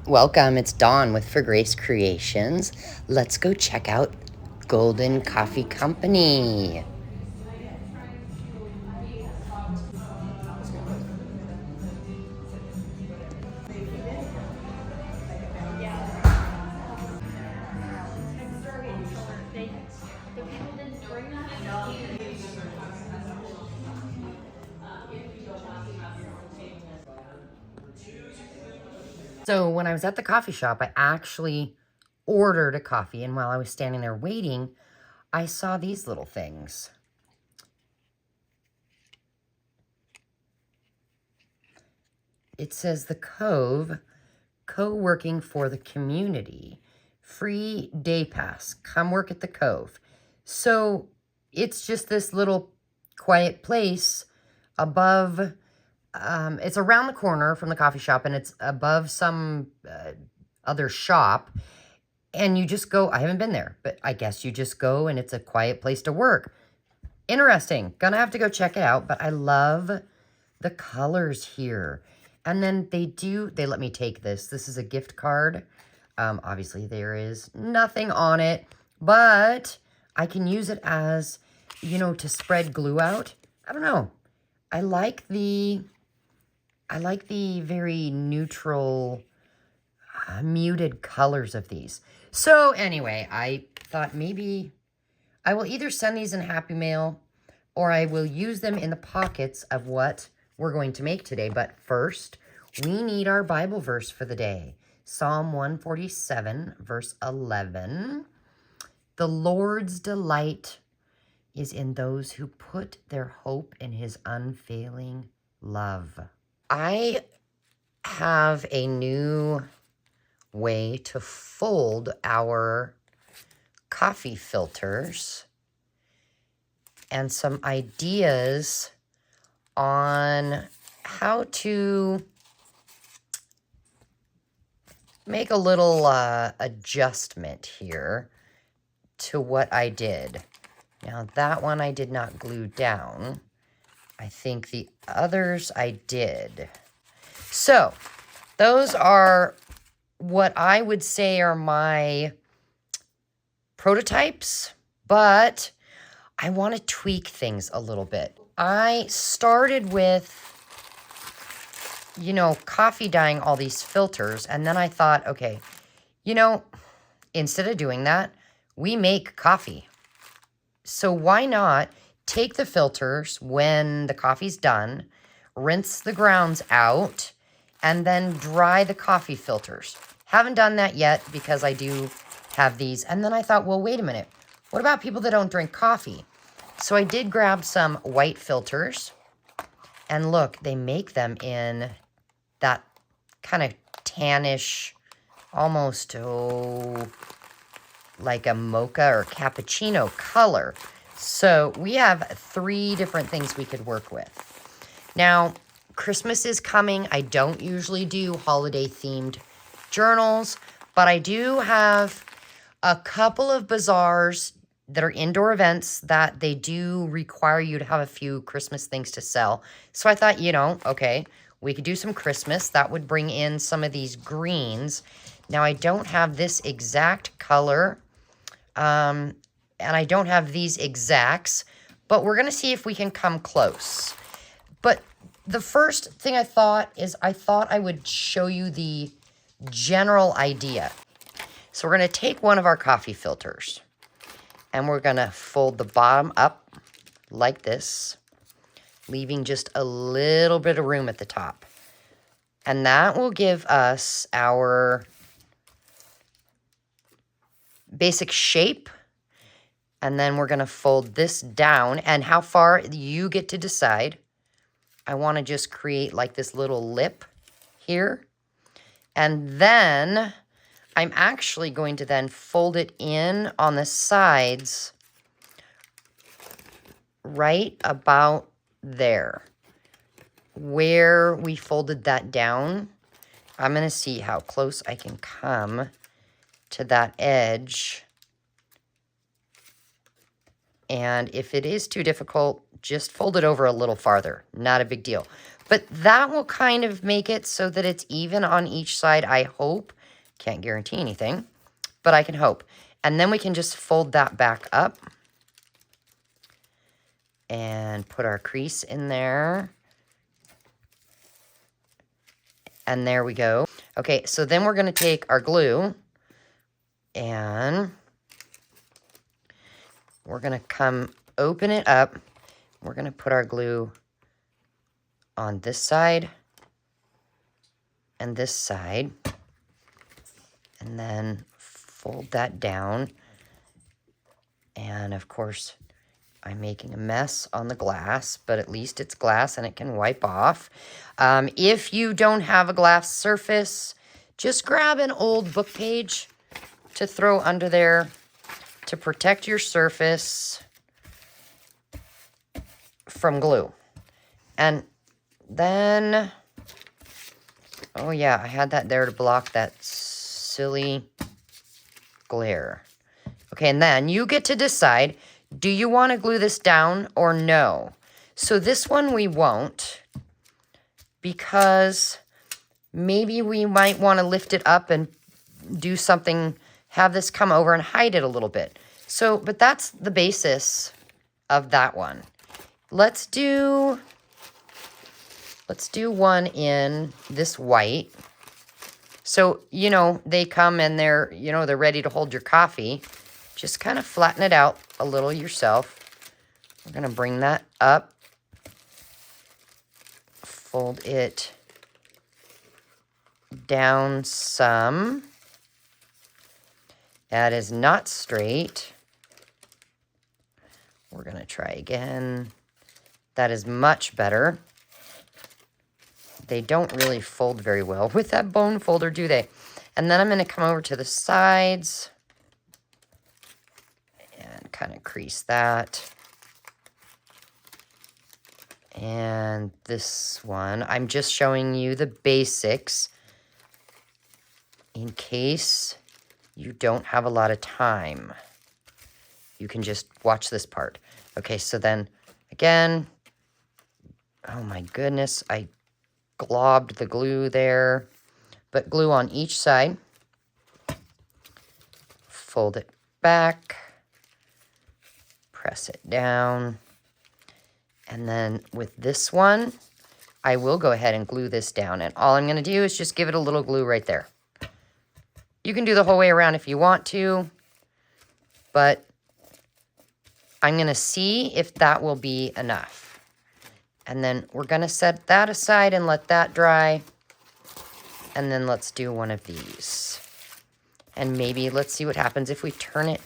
Welcome, it's Dawn with For Grace Creations. Let's go check out Golden Coffee Company. So when I was at the coffee shop, I actually ordered a coffee, and while I was standing there waiting, I saw these little things. It says The Cove, co-working for the community. Free day pass. Come work at the Cove. So it's just this little quiet place above. It's around the corner from the coffee shop, and it's above some other shop. And you just go. I haven't been there, but I guess you just go, and it's a quiet place to work. Interesting. Gonna have to go check it out, but I love the colors here. And then they let me take this. This is a gift card. Obviously, there is nothing on it, but I can use it as, to spread glue out. I don't know. I like the very neutral, muted colors of these. So anyway, I thought maybe I will either send these in Happy Mail or I will use them in the pockets of what we're going to make today. But first, we need our Bible verse for the day. Psalm 147, verse 11. The Lord's delight is in those who put their hope in his unfailing love. I have a new way to fold our coffee filters and some ideas on how to make a little adjustment here to what I did. Now that one I did not glue down. I think the others I did. So those are what I would say are my prototypes, but I want to tweak things a little bit. I started with, coffee dyeing all these filters, and then I thought, okay, instead of doing that, we make coffee. So why not take the filters when the coffee's done, rinse the grounds out, and then dry the coffee filters. Haven't done that yet because I do have these. And then I thought, well, wait a minute. What about people that don't drink coffee? So I did grab some white filters. And look, they make them in that kind of tannish, almost, like a mocha or cappuccino color. So we have 3 different things we could work with. Now, Christmas is coming. I don't usually do holiday-themed journals, but I do have a couple of bazaars that are indoor events that they do require you to have a few Christmas things to sell. So I thought, okay, we could do some Christmas. That would bring in some of these greens. Now, I don't have this exact color, and I don't have these exacts, but we're going to see if we can come close. But the first thing I thought I would show you the general idea. So we're going to take one of our coffee filters, and we're going to fold the bottom up like this, leaving just a little bit of room at the top. And that will give us our basic shape. And then we're going to fold this down. And how far, you get to decide. I want to just create like this little lip here. And then I'm actually going to then fold it in on the sides right about there. Where we folded that down, I'm going to see how close I can come to that edge. And if it is too difficult, just fold it over a little farther. Not a big deal. But that will kind of make it so that it's even on each side, I hope. Can't guarantee anything, but I can hope. And then we can just fold that back up and put our crease in there. And there we go. Okay, so then we're going to take our glue and we're going to come open it up. We're going to put our glue on this side and this side. And then fold that down. And of course, I'm making a mess on the glass, but at least it's glass and it can wipe off. If you don't have a glass surface, just grab an old book page to throw under there to protect your surface from glue. And then, oh yeah, I had that there to block that silly glare. Okay, and then you get to decide, do you want to glue this down or no? So this one we won't, because maybe we might want to lift it up and do something, have this come over and hide it a little bit. So, but that's the basis of that one. Let's do one in this white. So, you know, they come and they're, you know, they're ready to hold your coffee. Just kind of flatten it out a little yourself. We're going to bring that up. Fold it down some. That is not straight. We're going to try again. That is much better. They don't really fold very well with that bone folder, do they? And then I'm going to come over to the sides and kind of crease that. And this one, I'm just showing you the basics in case you don't have a lot of time. You can just watch this part. Okay, so then again, oh my goodness, I globbed the glue there, but glue on each side. Fold it back, press it down. And then with this one, I will go ahead and glue this down. And all I'm going to do is just give it a little glue right there. You can do the whole way around if you want to, but I'm going to see if that will be enough. And then we're going to set that aside and let that dry. And then let's do one of these. And maybe let's see what happens if we turn it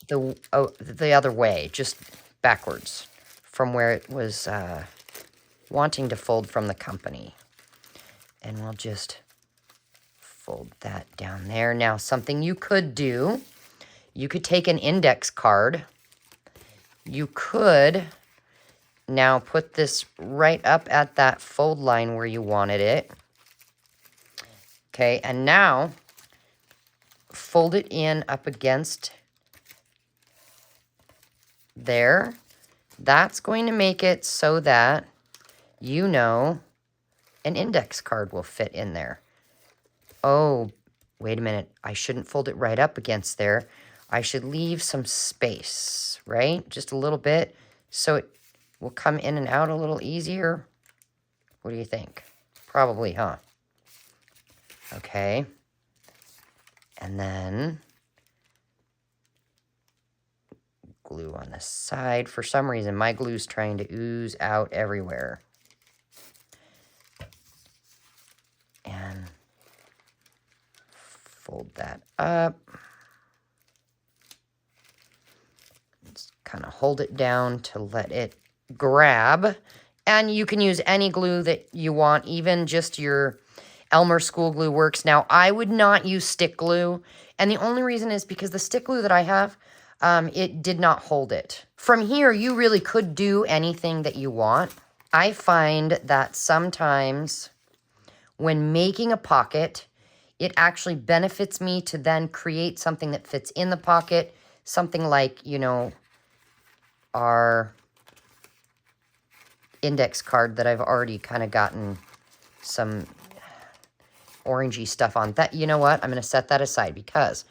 the other way, just backwards from where it was wanting to fold from the company. And we'll just fold that down there. Now, something you could do, you could take an index card. You could now put this right up at that fold line where you wanted it. Okay, and now fold it in up against there. That's going to make it so that, you know, an index card will fit in there. Oh, wait a minute. I shouldn't fold it right up against there. I should leave some space, right? Just a little bit so it will come in and out a little easier. What do you think? Probably, huh? Okay. And then glue on the side. For some reason, my glue's trying to ooze out everywhere. And fold that up. Just kind of hold it down to let it grab. And you can use any glue that you want, even just your Elmer School Glue works. Now, I would not use stick glue. And the only reason is because the stick glue that I have, it did not hold it. From here, you really could do anything that you want. I find that sometimes when making a pocket, it actually benefits me to then create something that fits in the pocket. Something like, you know, our index card that I've already kind of gotten some orangey stuff on. That, you know what? I'm going to set that aside because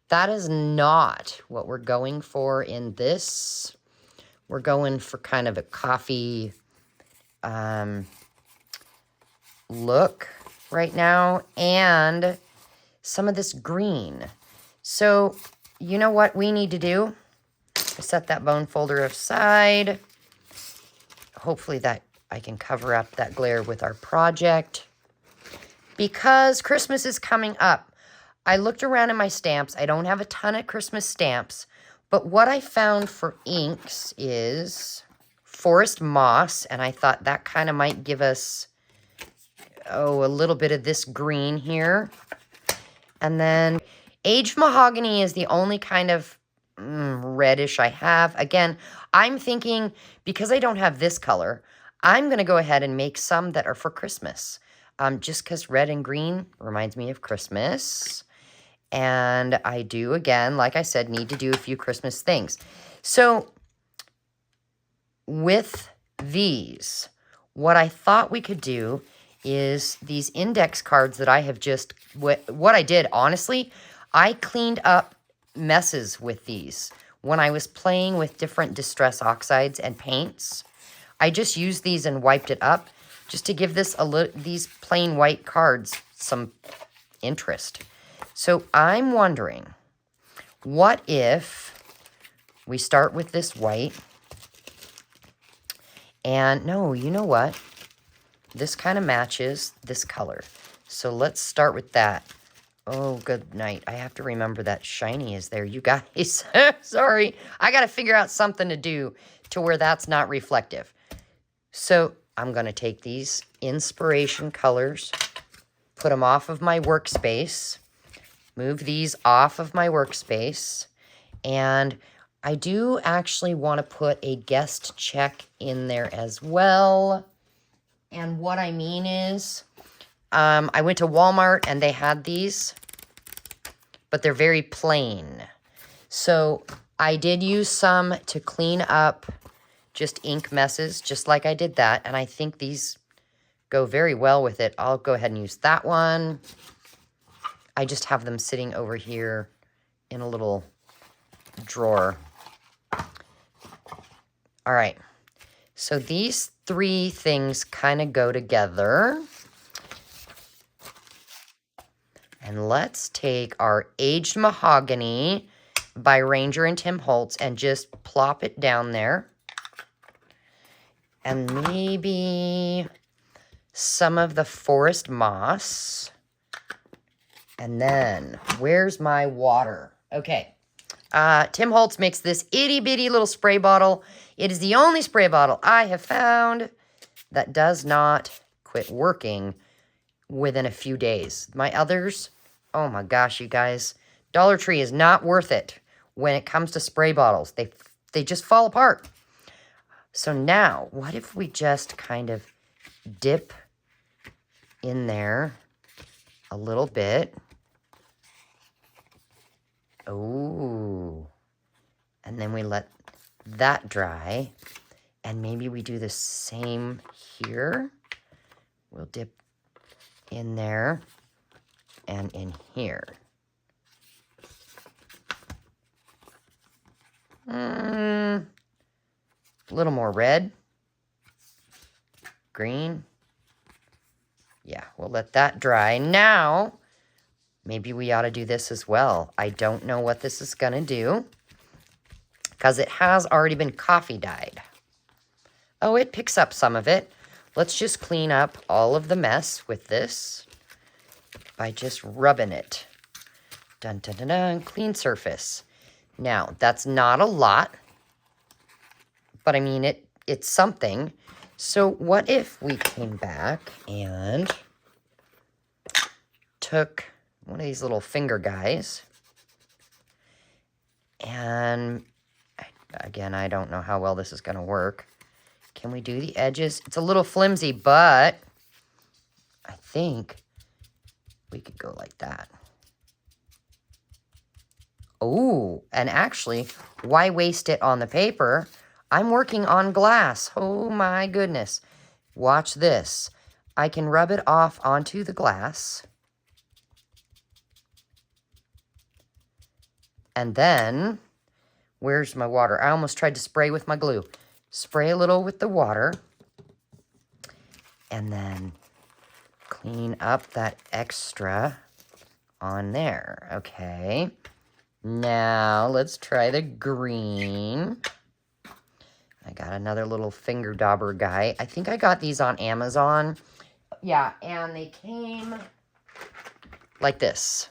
that is not what we're going for in this. We're going for kind of a coffee look right now, and some of this green. So, you know what we need to do? Set that bone folder aside. Hopefully that I can cover up that glare with our project. Because Christmas is coming up, I looked around in my stamps. I don't have a ton of Christmas stamps, but what I found for inks is forest moss, and I thought that kind of might give us, a little bit of this green here. And then aged mahogany is the only kind of reddish I have. Again, I'm thinking, because I don't have this color, I'm going to go ahead and make some that are for Christmas. Just because red and green reminds me of Christmas. And I do, again, like I said, need to do a few Christmas things. So with these, what I thought we could do is these index cards that I have just, what I did, honestly, I cleaned up messes with these. When I was playing with different distress oxides and paints, I just used these and wiped it up just to give this these plain white cards some interest. So I'm wondering, what if we start with this white? And no, you know what? This kind of matches this color. So let's start with that. Oh, good night. I have to remember that shiny is there. You guys, sorry. I got to figure out something to do to where that's not reflective. So I'm going to take these inspiration colors, put them off of my workspace, move these off of my workspace, and I do actually want to put a guest check in there as well. And what I mean is, I went to Walmart and they had these, but they're very plain. So I did use some to clean up just ink messes, just like I did that. And I think these go very well with it. I'll go ahead and use that one. I just have them sitting over here in a little drawer. All right. So these three things kind of go together. And let's take our aged mahogany by Ranger and Tim Holtz and just plop it down there. And maybe some of the forest moss. And then, where's my water? Okay. Tim Holtz makes this itty-bitty little spray bottle. It is the only spray bottle I have found that does not quit working within a few days. My others, oh my gosh, you guys, Dollar Tree is not worth it when it comes to spray bottles. They just fall apart. So now, what if we just kind of dip in there a little bit? Oh, and then we let that dry, and maybe we do the same here. We'll dip in there and in here. A little more red, green. Yeah, we'll let that dry. Now, maybe we ought to do this as well. I don't know what this is going to do because it has already been coffee dyed. Oh, it picks up some of it. Let's just clean up all of the mess with this by just rubbing it. Dun, dun, dun, dun. Clean surface. Now, that's not a lot, but I mean, it's something. So what if we came back and took one of these little finger guys, and again, I don't know how well this is going to work. Can we do the edges? It's a little flimsy, but I think we could go like that. Oh, and actually, why waste it on the paper? I'm working on glass. Oh my goodness. Watch this. I can rub it off onto the glass. And then, where's my water? I almost tried to spray with my glue. Spray a little with the water. And then clean up that extra on there. Okay. Now, let's try the green. I got another little finger dauber guy. I think I got these on Amazon. Yeah, and they came like this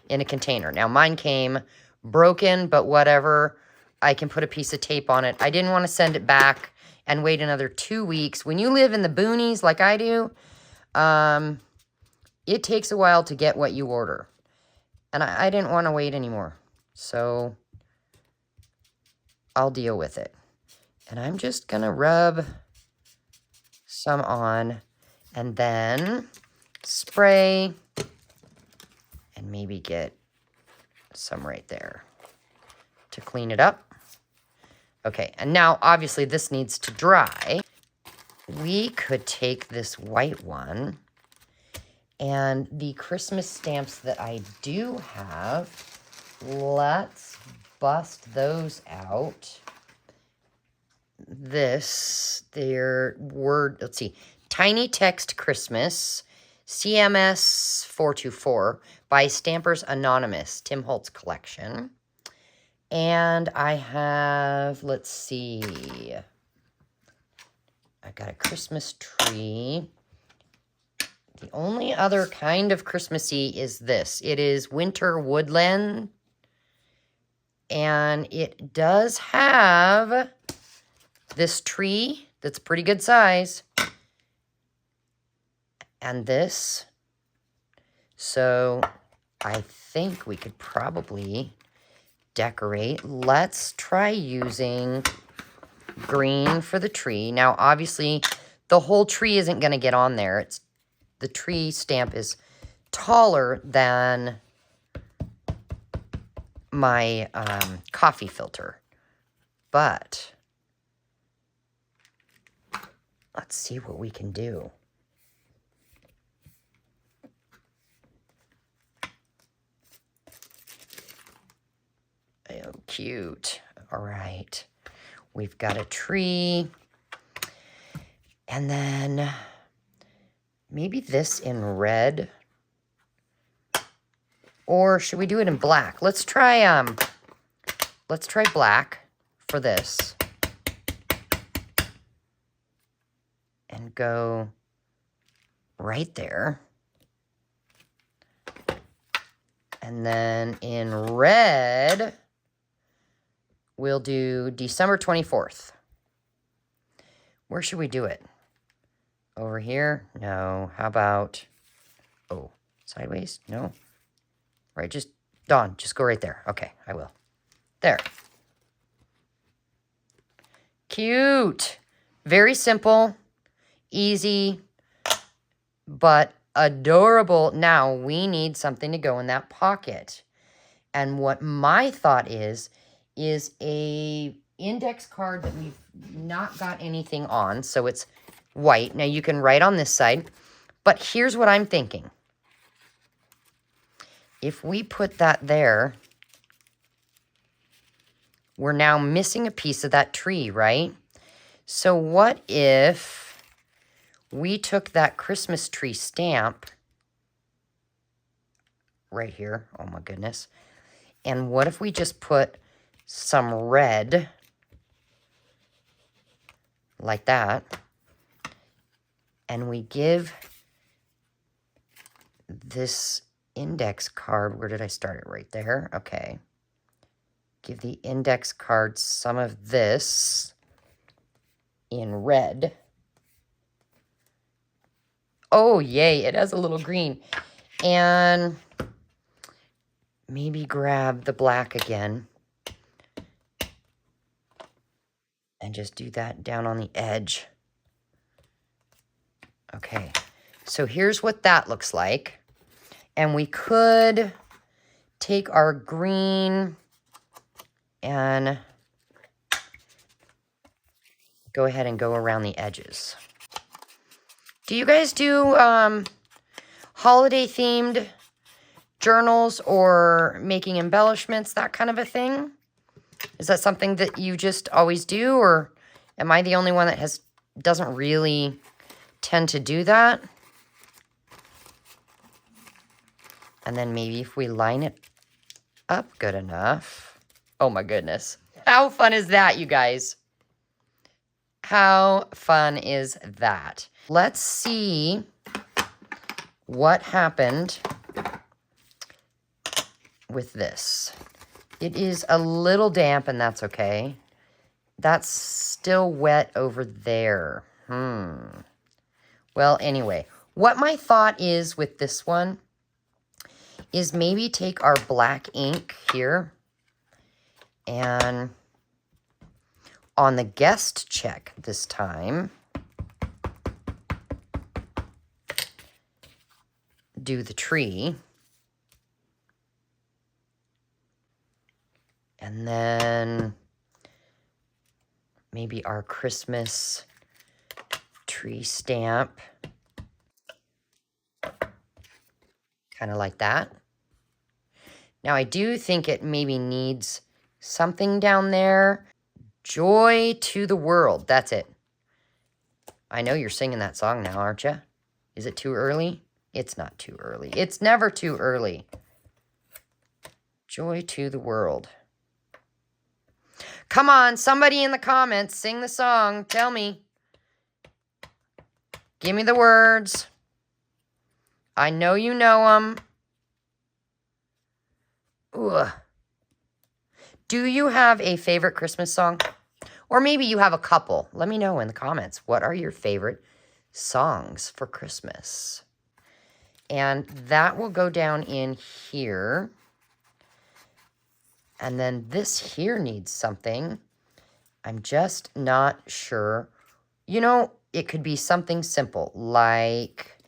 in a container. Now, mine came broken, but whatever. I can put a piece of tape on it. I didn't want to send it back and wait another 2 weeks. When you live in the boonies like I do, it takes a while to get what you order. And I didn't want to wait anymore. So I'll deal with it. And I'm just going to rub some on and then spray and maybe get some right there to clean it up. Okay, and now obviously this needs to dry. We could take this white one and the Christmas stamps that I do have, let's bust those out. Let's see, Tiny Text Christmas, CMS 424 by Stampers Anonymous, Tim Holtz collection. And I have, let's see, I got a Christmas tree. The only other kind of Christmassy is this. It is Winter Woodland. And it does have this tree that's pretty good size. And this. So I think we could probably decorate. Let's try using green for the tree. Now, obviously, the whole tree isn't going to get on there. The tree stamp is taller than my coffee filter. But let's see what we can do. Oh, cute. All right. We've got a tree. And then maybe this in red. Or should we do it in black? Let's try black for this. And go right there. And then in red, we'll do December 24th. Where should we do it? Over here? No. How about, oh, sideways? No. Right, Dawn, just go right there. Okay, I will. There. Cute. Very simple, easy, but adorable. Now, we need something to go in that pocket. And what my thought is a index card that we've not got anything on, so it's white. Now, you can write on this side, but here's what I'm thinking. If we put that there, we're now missing a piece of that tree, right? So what if we took that Christmas tree stamp right here? Oh my goodness. And what if we just put some red like that, and we give this index card, where did I start it? Right there. Okay. Give the index card some of this in red. Oh, yay. It has a little green. And maybe grab the black again. And just do that down on the edge. Okay. So here's what that looks like. And we could take our green and go ahead and go around the edges. Do you guys do holiday themed journals or making embellishments, that kind of a thing? Is that something that you just always do, or am I the only one that doesn't really tend to do that? And then maybe if we line it up good enough. Oh my goodness. How fun is that, you guys? How fun is that? Let's see what happened with this. It is a little damp, and that's okay. That's still wet over there. Well, anyway, what my thought is with this one is maybe take our black ink here and on the guest check this time, do the tree. And then maybe our Christmas tree stamp. Kind of like that. Now, I do think it maybe needs something down there. Joy to the world. That's it. I know you're singing that song now, aren't you? Is it too early? It's not too early. It's never too early. Joy to the world. Come on, somebody in the comments, sing the song. Tell me. Give me the words. I know you know them. Ugh. Do you have a favorite Christmas song? Or maybe you have a couple. Let me know in the comments. What are your favorite songs for Christmas? And that will go down in here. And then this here needs something. I'm just not sure. You know, it could be something simple like,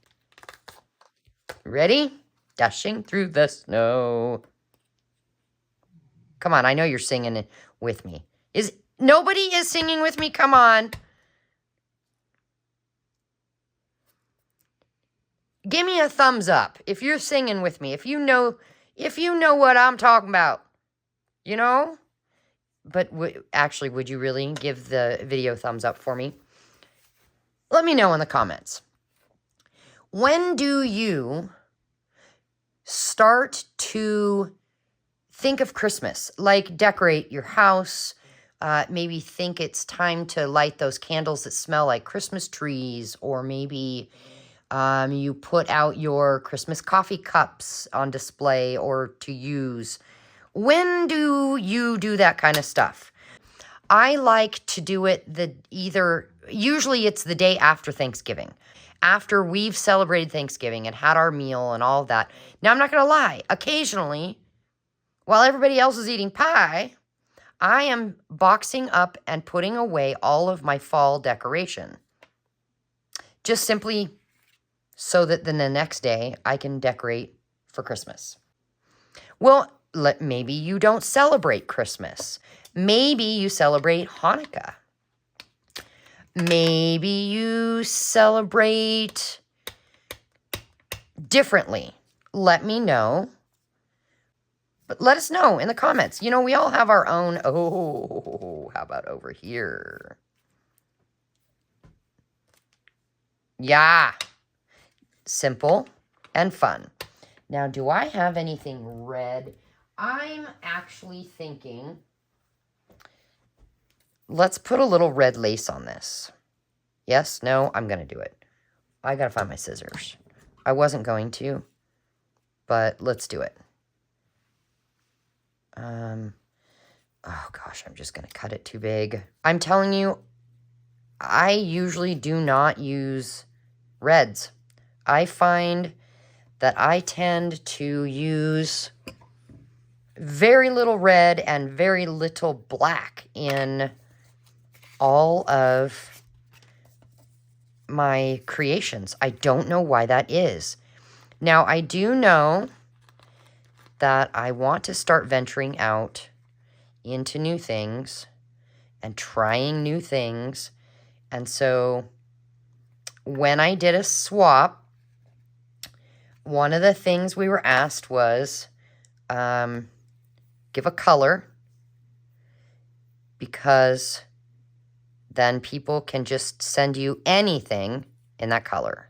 ready? Dashing through the snow. Come on, I know you're singing it with me. Nobody is singing with me? Come on. Give me a thumbs up if you're singing with me. If you know what I'm talking about. You know? But actually, would you really give the video thumbs up for me? Let me know in the comments. When do you start to think of Christmas? Like decorate your house. Maybe think it's time to light those candles that smell like Christmas trees. Or maybe you put out your Christmas coffee cups on display or to use. When do you do that kind of stuff? I like to do it usually it's the day after Thanksgiving. After we've celebrated Thanksgiving and had our meal and all of that. Now, I'm not going to lie. Occasionally, while everybody else is eating pie, I am boxing up and putting away all of my fall decoration. Just simply so that then the next day I can decorate for Christmas. Well, maybe you don't celebrate Christmas. Maybe you celebrate Hanukkah. Maybe you celebrate differently. Let me know. But let us know in the comments. You know, we all have our own. Oh, how about over here? Yeah. Simple and fun. Now, do I have anything red? I'm actually thinking, let's put a little red lace on this. Yes? No? I'm going to do it. I got to find my scissors. I wasn't going to, but let's do it. Oh gosh, I'm just going to cut it too big. I'm telling you, I usually do not use reds. I find that I tend to use very little red and very little black in all of my creations. I don't know why that is. Now, I do know that I want to start venturing out into new things and trying new things. And so when I did a swap, one of the things we were asked was give a color, because then people can just send you anything in that color.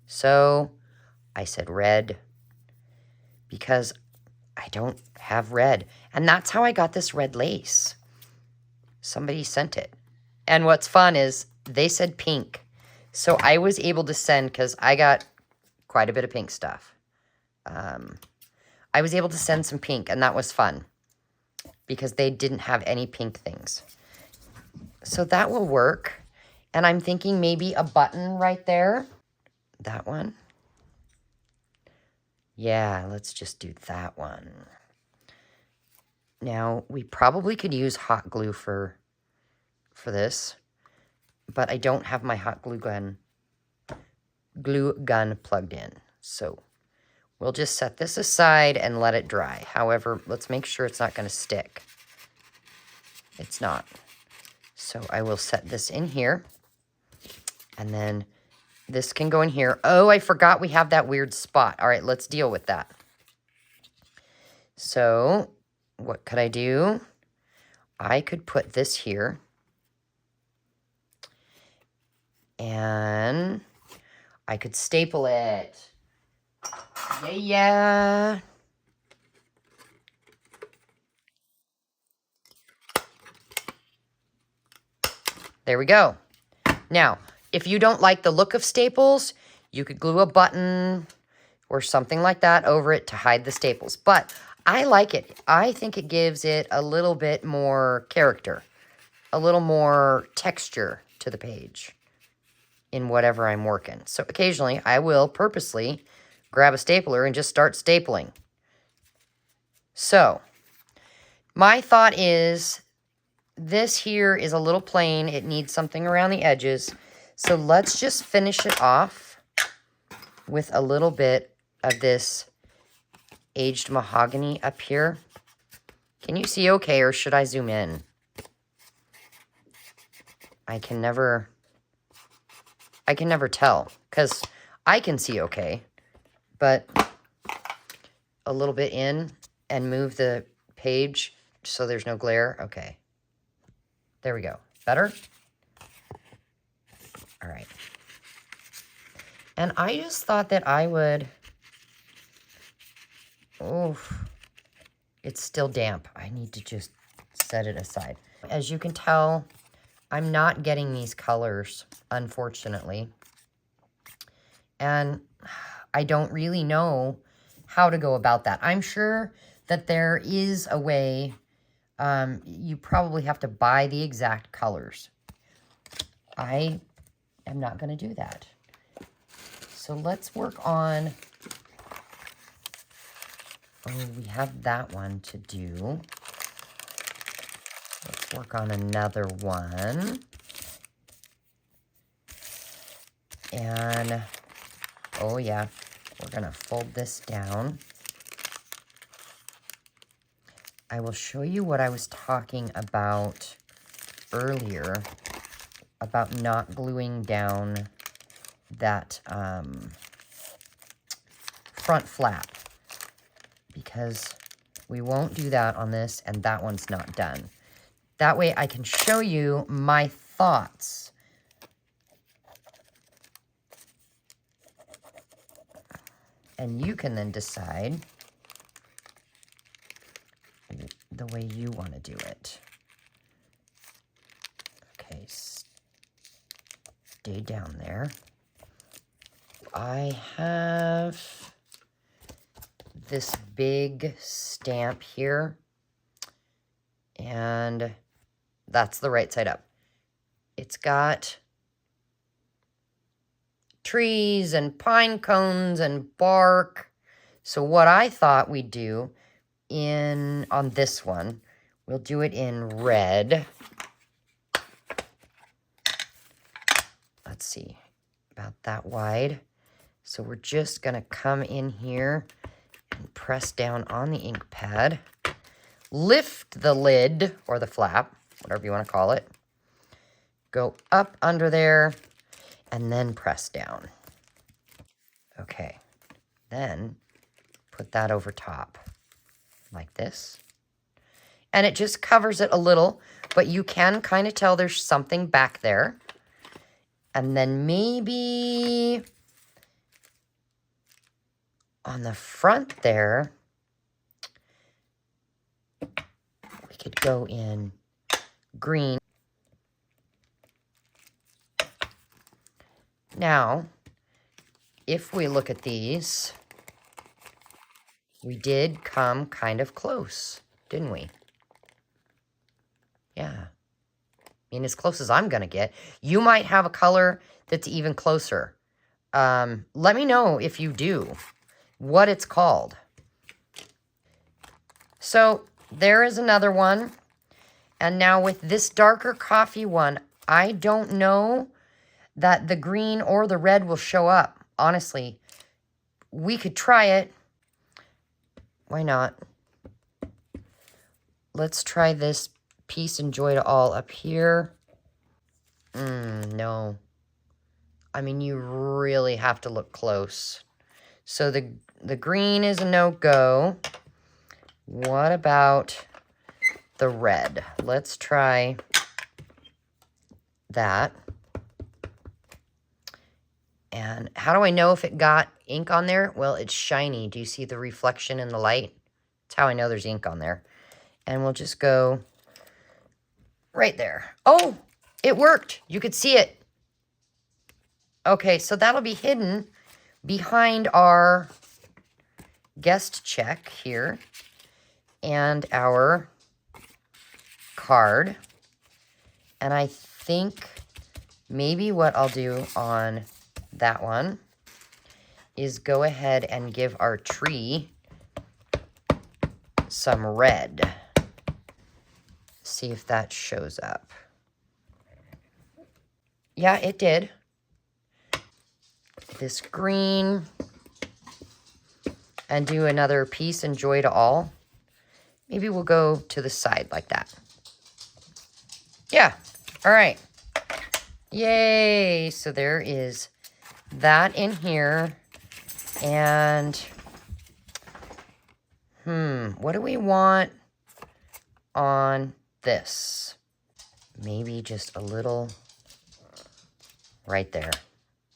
So I said red, because I don't have red. And that's how I got this red lace. Somebody sent it. And what's fun is they said pink. So I was able to send, because I got quite a bit of pink stuff. I was able to send some pink, and that was fun, because they didn't have any pink things. So that will work. And I'm thinking maybe a button right there. That one. Yeah, let's just do that one. Now, we probably could use hot glue for this, but I don't have my hot glue gun plugged in. So we'll just set this aside and let it dry. However, let's make sure it's not going to stick. It's not. So I will set this in here, and then this can go in here. Oh, I forgot we have that weird spot. All right, let's deal with that. So what could I do? I could put this here, and I could staple it. Yeah. There we go. Now, if you don't like the look of staples, you could glue a button or something like that over it to hide the staples. But I like it. I think it gives it a little bit more character, a little more texture to the page in whatever I'm working. So occasionally I will purposely grab a stapler and just start stapling. So my thought is, this here is a little plain. It needs something around the edges. So let's just finish it off with a little bit of this aged mahogany up here. Can you see okay, or should I zoom in? I can never tell, because I can see okay, but a little bit in and move the page so there's no glare. Okay. There we go. Better? All right. And I just thought that I would... Oh, it's still damp. I need to just set it aside. As you can tell, I'm not getting these colors, unfortunately. And I don't really know how to go about that. I'm sure that there is a way. You probably have to buy the exact colors. I am not going to do that. So let's work on... Oh, we have that one to do. Let's work on another one. And, oh yeah, we're going to fold this down. I will show you what I was talking about earlier about not gluing down that front flap, because we won't do that on this, and that one's not done. That way I can show you my thoughts. And you can then decide the way you want to do it. Okay, stay down there. I have this big stamp here, and that's the right side up. It's got trees and pine cones and bark. So what I thought we'd do on this one, we'll do it in red. Let's see, about that wide. So we're just gonna come in here and press down on the ink pad, lift the lid or the flap, whatever you want to call it, go up under there, and then press down. Okay, then put that over top like this. And it just covers it a little, but you can kind of tell there's something back there. And then maybe on the front there, we could go in green. Now, if we look at these, we did come kind of close, didn't we? Yeah. I mean, as close as I'm going to get. You might have a color that's even closer. Let me know if you do, what it's called. So there is another one. And now with this darker coffee one, I don't know that the green or the red will show up. Honestly, we could try it. Why not? Let's try this peace and joy to all up here. No. I mean, you really have to look close. So the green is a no-go. What about the red? Let's try that. And how do I know if it got ink on there? Well, it's shiny. Do you see the reflection in the light? That's how I know there's ink on there. And we'll just go right there. Oh, it worked. You could see it. Okay, so that'll be hidden behind our guest check here and our card. And I think maybe what I'll do on that one is go ahead and give our tree some red. See if that shows up. Yeah, it did. This green. And do another peace and joy to all. Maybe we'll go to the side like that. Yeah. All right. Yay. So there is that in here. And what do we want on this? Maybe just a little right there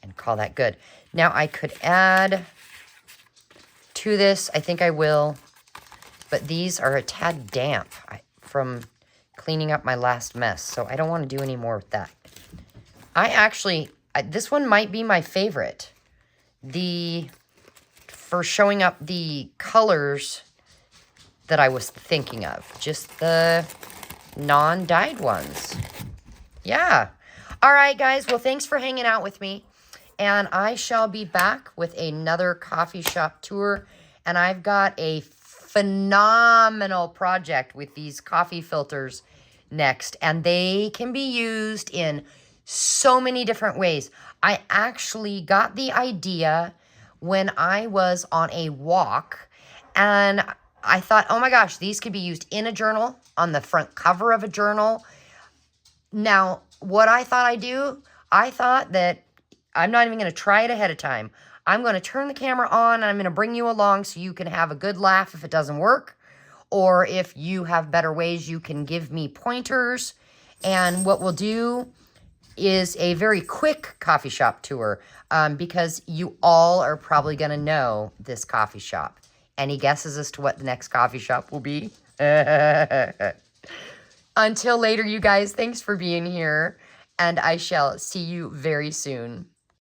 and call that good. Now I could add to this. I think I will, but these are a tad damp from cleaning up my last mess, so I don't want to do any more with that. This one might be my favorite. For showing up the colors that I was thinking of. Just the non-dyed ones. Yeah. All right, guys. Well, thanks for hanging out with me. And I shall be back with another coffee shop tour. And I've got a phenomenal project with these coffee filters next. And they can be used in so many different ways. I actually got the idea when I was on a walk, and I thought, oh my gosh, these could be used in a journal, on the front cover of a journal. Now, what I thought I'd do, I thought that I'm not even going to try it ahead of time. I'm going to turn the camera on, and I'm going to bring you along so you can have a good laugh if it doesn't work, or if you have better ways, you can give me pointers. And what we'll do is a very quick coffee shop tour, because you all are probably going to know this coffee shop. Any guesses as to what the next coffee shop will be? Until later, you guys, thanks for being here, and I shall see you very soon.